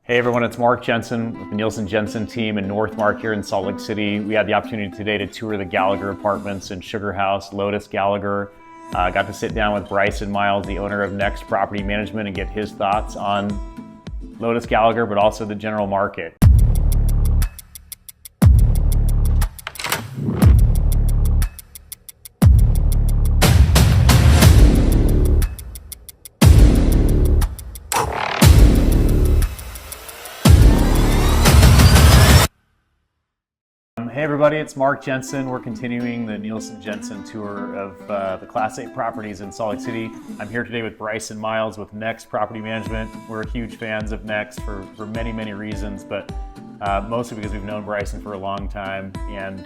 Hey everyone, it's Mark Jensen with the Nielsen Jensen team in Northmarq here in Salt Lake City. We had the opportunity today to tour the Gallacher Apartments in Sugarhouse, Lotus Gallacher. Got to sit down with Bryson Miles, the owner of Nxt Property Management, and get his thoughts on Lotus Gallacher, but also the general market. Hey everybody, it's Mark Jensen. We're continuing the Nielsen Jensen tour of the Class A properties in Salt Lake City. I'm here today with Bryson Miles with Nxt Property Management. We're huge fans of Nxt for many, many reasons, but mostly because we've known Bryson for a long time. And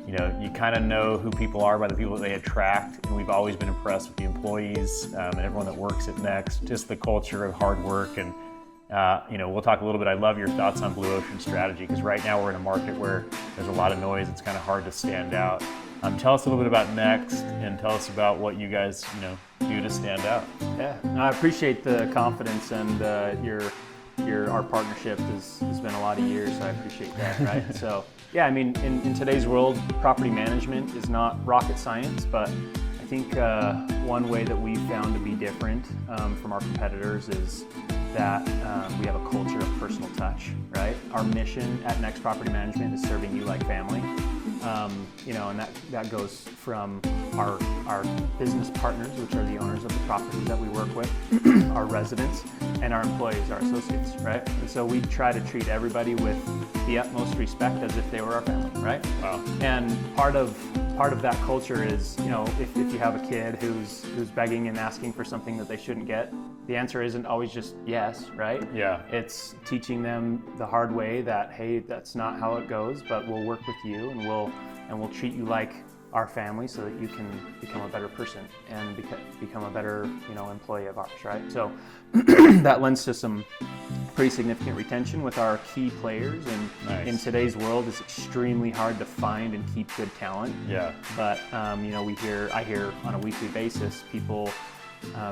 you kind of know who people are by the people that they attract. And we've always been impressed with the employees and everyone that works at Nxt, just the culture of hard work. And we'll talk a little bit. I love your thoughts on Blue Ocean strategy, because right now we're in a market where there's a lot of noise. It's kind of hard to stand out. Tell us a little bit about Nxt and tell us about what you guys, do to stand out. Yeah, I appreciate the confidence, and our partnership has been a lot of years, so I appreciate that, right? So, yeah, I mean, in today's world, property management is not rocket science, but I think one way that we've found to be different from our competitors is that we have a culture of personal touch, right? Our mission at Nxt Property Management is serving you like family. And that goes from our business partners, which are the owners of the properties that we work with, our residents, and our employees, our associates, right? And so we try to treat everybody with the utmost respect as if they were our family, right? Wow. And part of that culture is, if you have a kid who's begging and asking for something that they shouldn't get, the answer isn't always just yes, right? Yeah. It's teaching them the hard way that, hey, that's not how it goes, but we'll work with you and we'll treat you like our family so that you can become a better person and become a better, employee of ours, right? So that lends to some pretty significant retention with our key players, and nice. In today's world, it's extremely hard to find and keep good talent. Yeah. But I hear on a weekly basis people,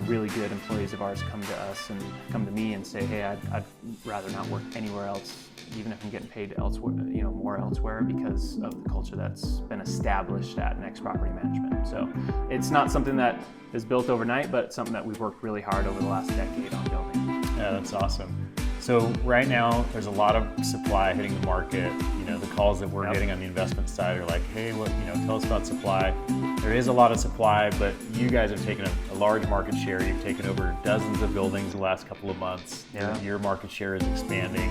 really good employees of ours come to us and come to me and say, hey, I'd rather not work anywhere else, even if I'm getting paid elsewhere, more elsewhere, because of the culture that's been established at Nxt Property Management. So it's not something that is built overnight, but it's something that we've worked really hard over the last decade on building. Yeah, that's awesome. So right now there's a lot of supply hitting the market. The calls that we're getting on the investment side are like, hey, tell us about supply. There is a lot of supply, but you guys have taken a large market share. You've taken over dozens of buildings in the last couple of months. Yeah. Your market share is expanding.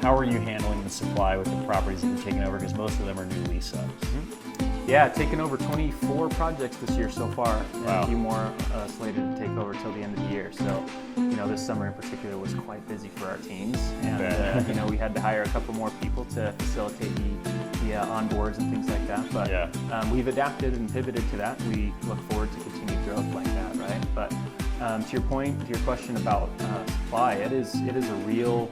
How are you handling the supply with the properties that you're taking over? Because most of them are new lease ups. Yeah, taken over 24 projects this year so far, and wow. A few more slated to take over till the end of the year. So, this summer in particular was quite busy for our teams, and we had to hire a couple more people to facilitate the onboards and things like that. But yeah. We've adapted and pivoted to that. We look forward to continued growth like that, right? But to your question about supply, it is a real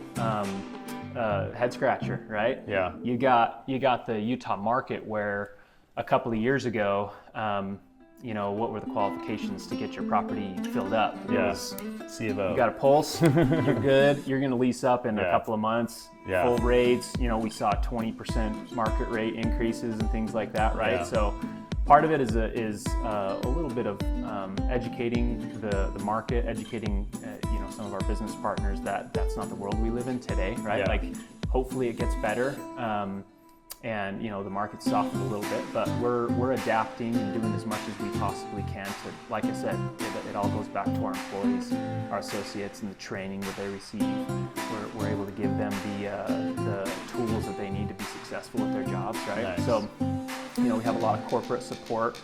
head scratcher, right? Yeah. You got the Utah market where a couple of years ago, what were the qualifications to get your property filled up? It was C of O. You got a pulse, you're good, you're going to lease up in a couple of months. Yeah. Full rates, we saw 20% market rate increases and things like that, right? Yeah. So part of it is a little bit of educating the market, educating some of our business partners that that's not the world we live in today, right? Yeah. Like, hopefully it gets better. And the market's softened a little bit, but we're adapting and doing as much as we possibly can to, like I said, it all goes back to our employees, our associates, and the training that they receive. We're able to give them the tools that they need to be successful with their jobs, right? Nice. So, we have a lot of corporate support.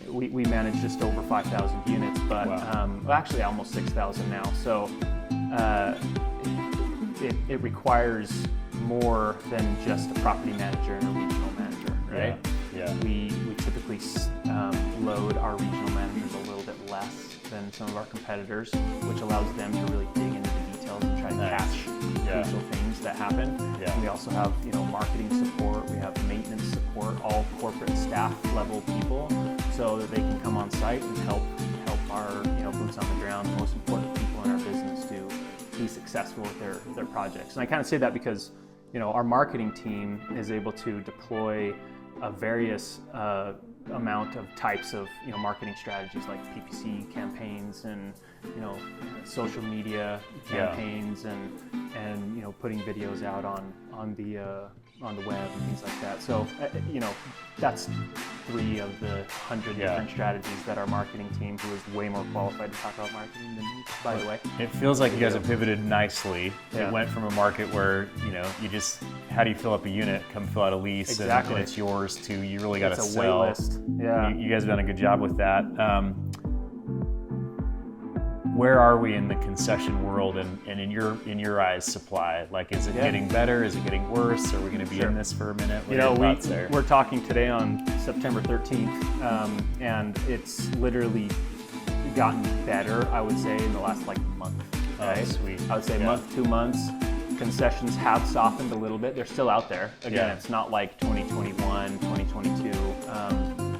We manage just over 5,000 units, but wow. Actually almost 6,000 now. So it requires more than just a property manager and a regional manager, right? Yeah. We typically load our regional managers a little bit less than some of our competitors, which allows them to really dig into the details and try to catch crucial things that happen. Yeah. And we also have marketing support, we have maintenance support, all corporate staff level people, so that they can come on site and help our blue boots on the ground, the most important people in our business to be successful with their projects. And I kind of say that because, our marketing team is able to deploy a various amount of types of marketing strategies like PPC campaigns and social media campaigns and putting videos out on the web and things like that. So that's 3 of the 100 different strategies that our marketing team, who is way more qualified to talk about marketing than me, by the way. It feels like you guys have pivoted nicely. Yeah. It went from a market where you just, how do you fill up a unit, come fill out a lease, Exactly. and it's yours, to you really got to It's a sell. wait list. Yeah. You guys have done a good job with that. Where are we in the concession world and in your eyes, supply? Like, is it getting better? Is it getting worse? Are we going to be in this for a minute? What are your thoughts there? We're talking today on September 13th, and it's literally gotten better, I would say, in the last month. Right? Oh, sweet. I would say month, 2 months. Concessions have softened a little bit. They're still out there. Again, it's not like 2021, 2022,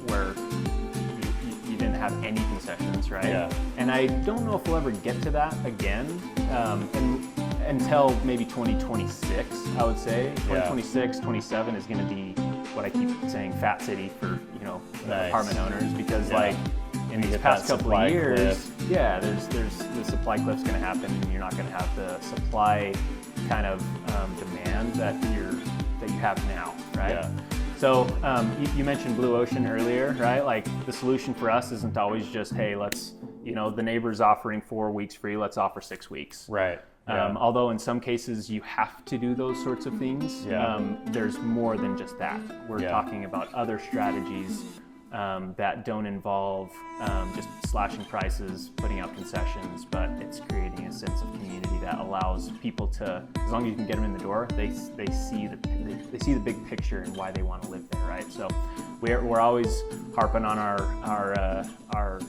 where you didn't have any concessions, right? Yeah. And I don't know if we'll ever get to that again, until maybe 2026, I would say. 2026, 27 is going to be what I keep saying, fat city for apartment owners, because in these past couple of years, there's the supply cliff's going to happen, and you're not going to have the supply kind of demand that you have now, right? Yeah. So you mentioned blue ocean earlier, right? Like, the solution for us isn't always just, hey, let's, the neighbor's offering 4 weeks free, let's offer 6 weeks. Right. Yeah. Although in some cases you have to do those sorts of things, there's more than just that. We're talking about other strategies that don't involve just slashing prices, putting out concessions, but it's creating a sense of community that allows people to, as long as you can get them in the door, they see the big picture and why they want to live there, right? So we're always harping on our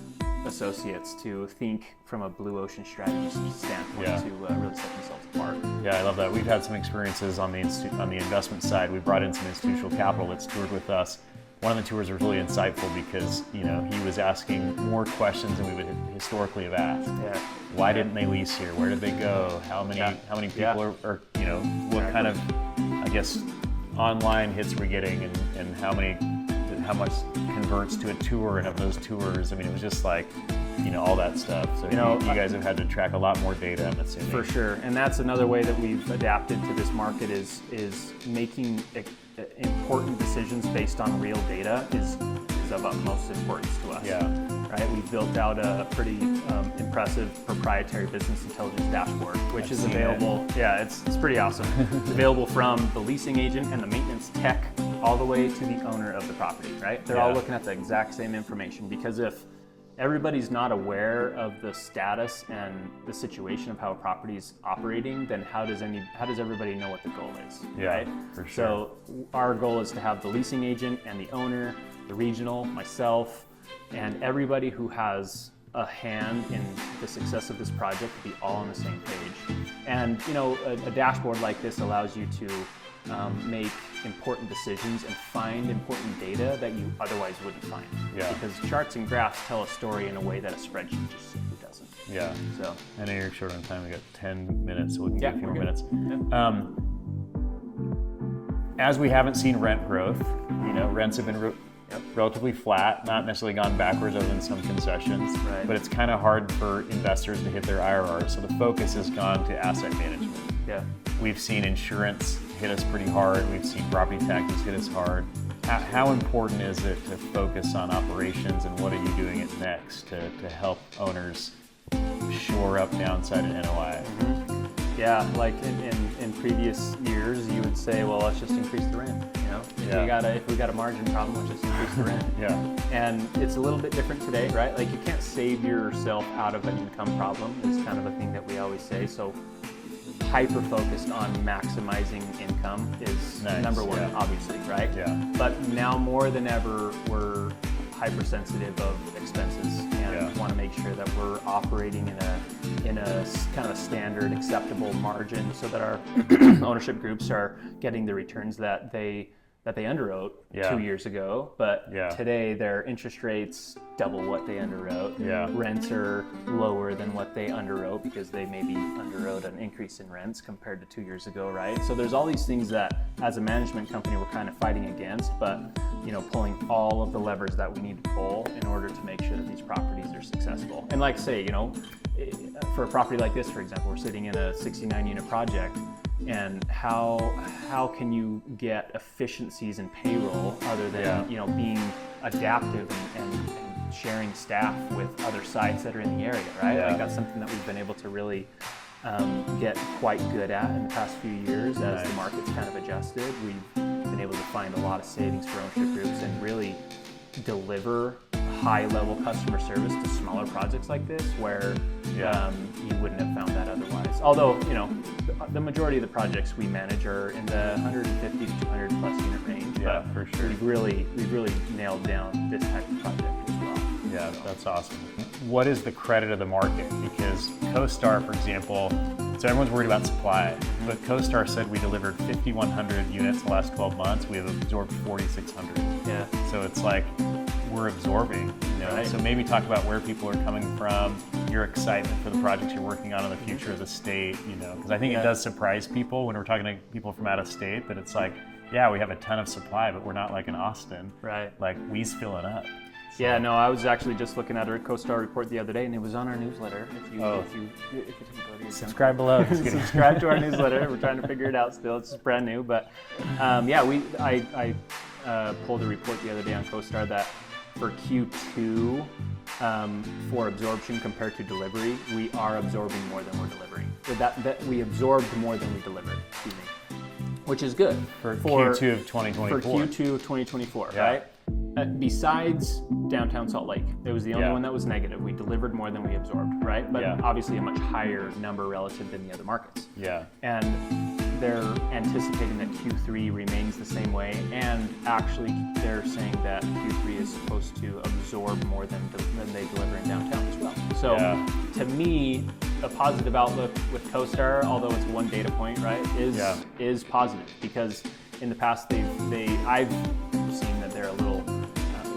associates to think from a blue ocean strategy standpoint to really set themselves apart. Yeah, I love that. We've had some experiences on the investment side. We brought in some institutional capital that's toured with us. One of the tours was really insightful because he was asking more questions than we would historically have asked. Yeah. Why didn't they lease here? Where did they go? How many people are what kind of, I guess, online hits we're getting, and how much converts to a tour, and of those tours, I mean, it was just all that stuff. So you guys have had to track a lot more data, I'm assuming. For sure, and that's another way that we've adapted to this market is making important decisions based on real data is of utmost importance to us. Yeah. Right. We've built out a pretty impressive proprietary business intelligence dashboard, which is available. Yeah, it's pretty awesome. It's available from the leasing agent and the maintenance tech all the way to the owner of the property. Right. They're all looking at the exact same information, because if everybody's not aware of the status and the situation of how a property is operating, then how does everybody know what the goal is? Yeah, right? for sure. So our goal is to have the leasing agent and the owner, the regional, myself, and everybody who has a hand in the success of this project to be all on the same page. And a dashboard like this allows you to make important decisions and find important data that you otherwise wouldn't find. Yeah. Because charts and graphs tell a story in a way that a spreadsheet just simply doesn't. Yeah. So I know you're short on time. We got 10 minutes, so we can get a few more we're minutes. good. Yeah. As we haven't seen rent growth, rents have been relatively flat, not necessarily gone backwards other than some concessions, Right. but it's kind of hard for investors to hit their IRR. So the focus has gone to asset management. Yeah. We've seen insurance hit us pretty hard. We've seen property taxes hit us hard. How important is it to focus on operations, and what are you doing it next to help owners shore up downside in NOI? Mm-hmm. Yeah, like in previous years, you would say, well, let's just increase the rent. If we got a margin problem, let's just increase the rent. Yeah. And it's a little bit different today, right? Like, you can't save yourself out of an income problem is kind of a thing that we always say. So hyper focused on maximizing income is number one, obviously, right? Yeah. But now more than ever, we're hypersensitive of expenses and want to make sure that we're operating in a kind of standard acceptable margin so that our ownership groups are getting the returns that they that they underwrote Yeah. 2 years ago, but Yeah. today their interest rates double what they underwrote. Yeah. Rents are lower than what they underwrote because they maybe underwrote an increase in rents compared to 2 years ago, right? So there's all these things that as a management company we're kind of fighting against, but pulling all of the levers that we need to pull in order to make sure that these properties are successful. And like I say, for a property like this, for example, we're sitting in a 69 unit project, and how can you get efficiencies in payroll other than being adaptive and sharing staff with other sites that are in the area, right? Yeah. Like that's something that we've been able to really get quite good at in the past few years as the market's kind of adjusted. We've been able to find a lot of savings for ownership groups and really deliver high-level customer service to smaller projects like this where you wouldn't have found that otherwise. Although, the majority of the projects we manage are in the 150 to 200 plus unit range. Yeah, but for sure. We've really nailed down this type of project as well. Yeah, that's awesome. What is the credit of the market? Because CoStar, for example, so everyone's worried about supply, but CoStar said we delivered 5,100 units in the last 12 months. We have absorbed 4,600. Yeah. So it's like we're absorbing, Right. So maybe talk about where people are coming from, your excitement for the projects you're working on in the future of the state, because I think it does surprise people when we're talking to people from out of state that it's like, yeah, we have a ton of supply, but we're not like in Austin. Right. Like we's filling up. Yeah, no, I was actually just looking at a CoStar report the other day, and it was on our newsletter. If you didn't go to your Subscribe below. Just kidding. subscribe to our newsletter. We're trying to figure it out still. It's just brand new, but I pulled a report the other day on CoStar that for Q2, for absorption compared to delivery, we are absorbing more than we're delivering. So that we absorbed more than we delivered. Excuse me, which is good For Q2 of 2024. For Q2 of 2024, Yeah. right? Besides downtown Salt Lake, it was the only one that was negative. We delivered more than we absorbed, right? But obviously a much higher number relative than the other markets. Yeah. And they're anticipating that Q3 remains the same way, and actually they're saying that Q3 is supposed to absorb more than they deliver in downtown as well. So to me, a positive outlook with CoStar, although it's one data point, right, is positive, because in the past I've seen that they're a little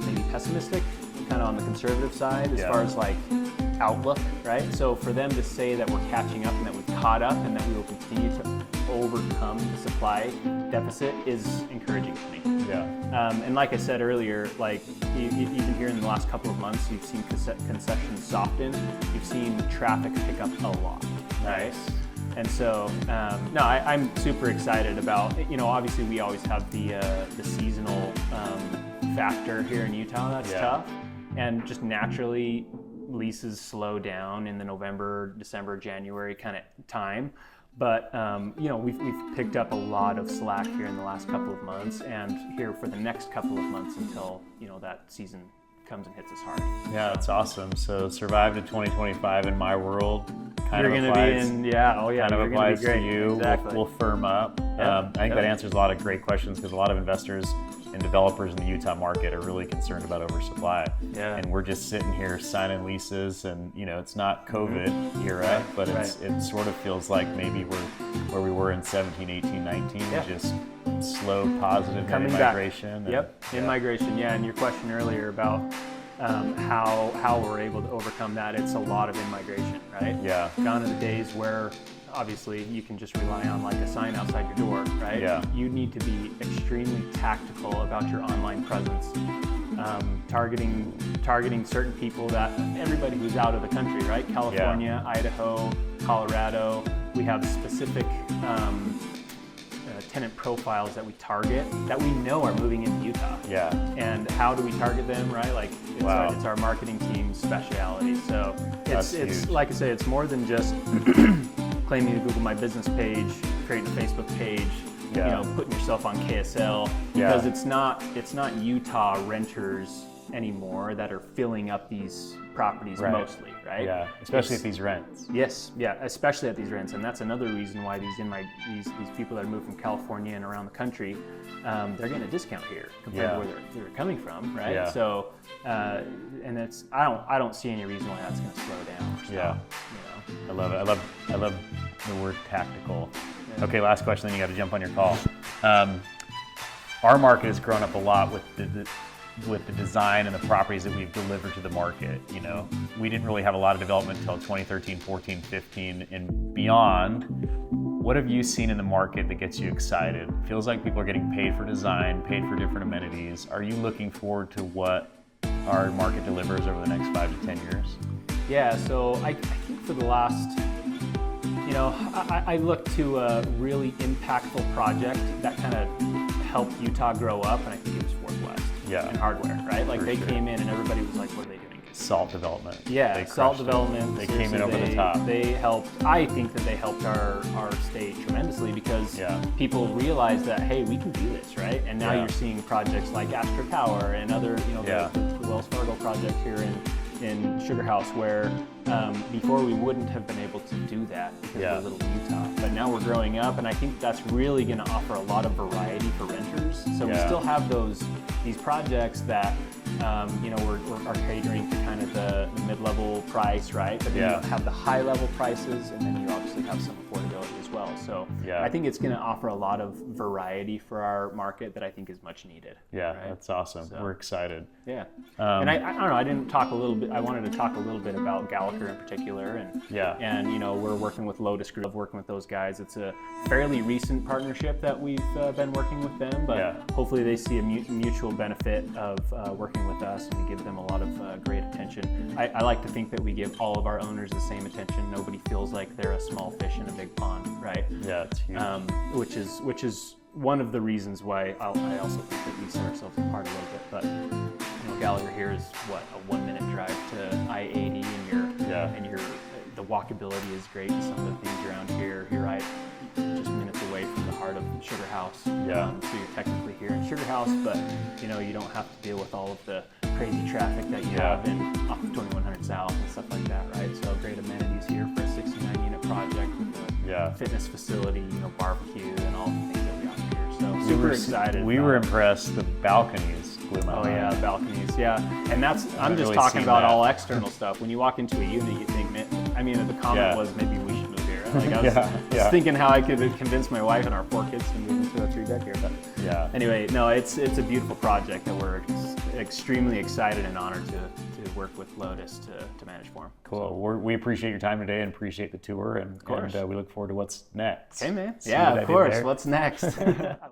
maybe pessimistic, kind of on the conservative side as far as like outlook, right? So for them to say that we're catching up and that we've caught up and that we will continue to overcome the supply deficit is encouraging to me. Yeah. And like I said earlier, like even here in the last couple of months, you've seen concessions soften. You've seen traffic pick up a lot, right? And so, I'm super excited about, obviously we always have the seasonal factor here in Utah. That's tough. And just naturally, leases slow down in the November, December, January kind of time. But, we've picked up a lot of slack here in the last couple of months, and here for the next couple of months until, that season comes and hits us hard. Yeah, that's awesome. So survived in 2025 in my world. You're going to be in, kind of applies be great. to you. Exactly. We'll firm up. I think that answers a lot of great questions, because a lot of investors and developers in the Utah market are really concerned about oversupply. Yeah. And we're just sitting here signing leases, and it's not COVID here, right? But it sort of feels like maybe we're where we were in 17, 18, 19, just slow positive in-migration. In-migration, and your question earlier about how we're able to overcome that, it's a lot of in-migration, right? Yeah. Gone are the days where obviously you can just rely on like a sign outside your door, right? Yeah. You need to be extremely tactical about your online presence, targeting certain people, that everybody who's out of the country, right? California, Idaho, Colorado. We have specific tenant profiles that we target that we know are moving into Utah. Yeah. And how do we target them, right? Like it's our marketing team's speciality. So it's like I say, it's more than just claiming to Google My Business page, creating a Facebook page, putting yourself on KSL, because it's not Utah renters anymore that are filling up these properties mostly, right? Yeah, especially at these rents. Yes, especially at these rents, and that's another reason why these people that move from California and around the country, they're getting a discount here compared to where they're coming from, right? Yeah. So, and it's I don't see any reason why that's going to slow down. Or stop, I love it. I love the word tactical. Okay, last question, then you got to jump on your call. our market has grown up a lot with the design and the properties that we've delivered to the market. You know, we didn't really have a lot of development until 2013, 14, 15 and beyond. What have you seen in the market that gets you excited? Feels like people are getting paid for design, paid for different amenities. Are you looking forward to what our market delivers over the next 5 to 10 years? Yeah, so I think for the last, I look to a really impactful project that kind of helped Utah grow up, and I think it was Fort West and hardware, right? Like they came in and everybody was like, what are they doing? Salt development. Yeah, salt development. They came in over the top. They helped, I think that they helped our state tremendously because people realized that, hey, we can do this, right? And now you're seeing projects like Astor Tower and other, the Wells Fargo project here in Sugarhouse, where before we wouldn't have been able to do that because we're little Utah. But now we're growing up, and I think that's really going to offer a lot of variety for renters. So we still have these projects that we're catering to kind of the mid-level price, right? But then you have the high-level prices, and then you obviously have some affordability as well. So I think it's going to offer a lot of variety for our market that I think is much needed. Yeah, right? That's awesome. So, we're excited. Yeah. And I don't know, I didn't talk a little bit, I wanted to talk a little bit about Gallacher in particular. And we're working with Lotus Group, working with those guys. It's a fairly recent partnership that we've been working with them, but hopefully they see a mutual benefit of working with us, and we give them a lot of great attention. I like to think that we give all of our owners the same attention. Nobody feels like they're a small fish in a big pond, right? Yeah, it's huge. Which is one of the reasons why I also think that we set ourselves apart a little bit. But Gallacher here is a 1-minute drive to I-80, and the walkability is great. Some of the things around here, you're right, just minutes away from the heart of Sugarhouse. So you're technically here in Sugarhouse, but you don't have to deal with all of the crazy traffic that you have off of 2100 South and stuff like that, right? So great amenities here for a 69-unit project with a fitness facility, barbecue, and all the things that we offer here. So super excited. We were impressed. The balconies blew my mind. Oh yeah, balconies. Yeah, and I'm just talking about all external stuff. When you walk into a unit, you think, the comment was maybe we should move here. Like I was thinking how I could convince my wife and our 4 kids to move into a 3-bed here. But anyway, no, it's a beautiful project that we're extremely excited and honored to work with Lotus to manage for them. Cool. So, we appreciate your time today and appreciate the tour, and we look forward to what's next. Hey man. Yeah, of course. What's next?